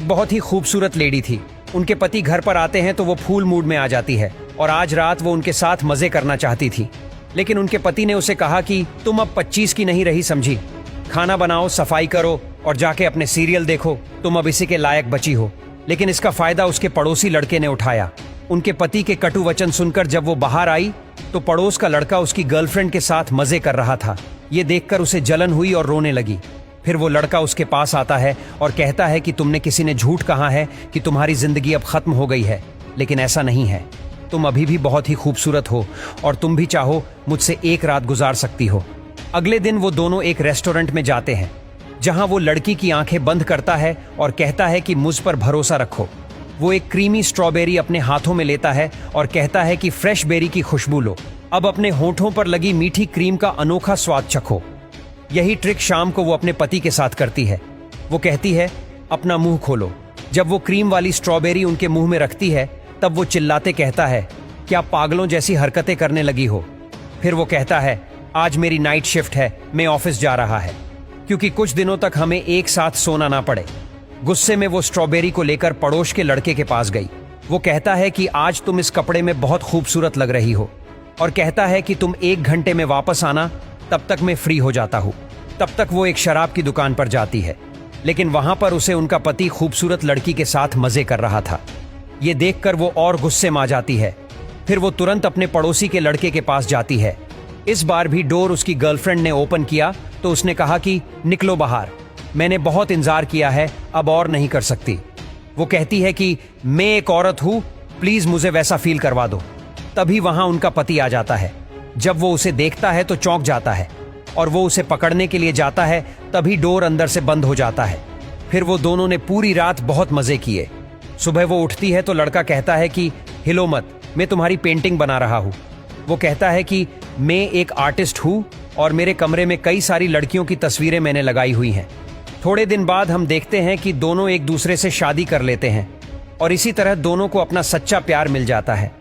बहुत ही खूबसूरत लेडी थी। उनके पति घर पर आते हैं तो वो फूल मूड में आ जाती है और आज रात वो उनके साथ मजे करना चाहती थी, लेकिन उनके पति ने उसे कहा कि तुम अब 25 की नहीं रही समझी, खाना बनाओ, सफाई करो और जाके अपने सीरियल देखो, तुम अब इसी के लायक बची हो। लेकिन इसका फायदा उसके पड़ोसी लड़के ने उठाया। उनके पति के कटु वचन सुनकर जब वो बाहर आई तो पड़ोस का लड़का उसकी गर्लफ्रेंड के साथ मजे कर रहा था। ये देखकर उसे जलन हुई और रोने लगी। फिर वो लड़का उसके पास आता है और कहता है कि तुमने किसी ने झूठ कहा है कि तुम्हारी जिंदगी अब खत्म हो गई है, लेकिन ऐसा नहीं है। तुम अभी भी बहुत ही खूबसूरत हो और तुम भी चाहो मुझसे एक रात गुजार सकती हो। अगले दिन वो दोनों एक रेस्टोरेंट में जाते हैं जहां वो लड़की की आंखें बंद करता है और कहता है कि मुझ पर भरोसा रखो। वो एक क्रीमी स्ट्रॉबेरी अपने हाथों में लेता है और कहता है कि फ्रेश बेरी की खुशबू लो, अब अपने होठों पर लगी मीठी क्रीम का अनोखा स्वाद चखो। यही ट्रिक शाम को वो अपने पति के साथ करती है। वो कहती है अपना मुंह खोलो। जब वो क्रीम वाली स्ट्रॉबेरी उनके मुंह में रखती है तब वो चिल्लाते कहता है क्या पागलों जैसी हरकतें करने लगी हो। फिर वो कहता है आज मेरी नाइट शिफ्ट है, मैं ऑफिस जा रहा है, क्योंकि कुछ दिनों तक हमें एक साथ सोना ना पड़े। गुस्से में वो स्ट्रॉबेरी को लेकर पड़ोस के लड़के के पास गई। वो कहता है कि आज तुम इस कपड़े में बहुत खूबसूरत लग रही हो और कहता है कि तुम 1 घंटे में वापस आना, तब तक मैं फ्री हो जाता हूँ। तब तक वो एक शराब की दुकान पर जाती है, लेकिन वहां पर उसे उनका पति खूबसूरत लड़की के साथ मजे कर रहा था। ये देखकर वो और गुस्से में आ जाती है। फिर वो तुरंत अपने पड़ोसी के लड़के के पास जाती है। इस बार भी डोर उसकी गर्लफ्रेंड ने ओपन किया तो उसने कहा कि निकलो बाहर, मैंने बहुत इंतजार किया है, अब और नहीं कर सकती। वो कहती है कि मैं एक औरत हूं, प्लीज मुझे वैसा फील करवा दो। तभी वहां उनका पति आ जाता है। जब वो उसे देखता है तो चौंक जाता है और वो उसे पकड़ने के लिए जाता है, तभी डोर अंदर से बंद हो जाता है। फिर वो दोनों ने पूरी रात बहुत मजे किए। सुबह वो उठती है तो लड़का कहता है कि हिलो मत, मैं तुम्हारी पेंटिंग बना रहा हूं। वो कहता है कि मैं एक आर्टिस्ट हूं और मेरे कमरे में कई सारी लड़कियों की तस्वीरें मैंने लगाई हुई हैं। थोड़े दिन बाद हम देखते हैं कि दोनों एक दूसरे से शादी कर लेते हैं और इसी तरह दोनों को अपना सच्चा प्यार मिल जाता है।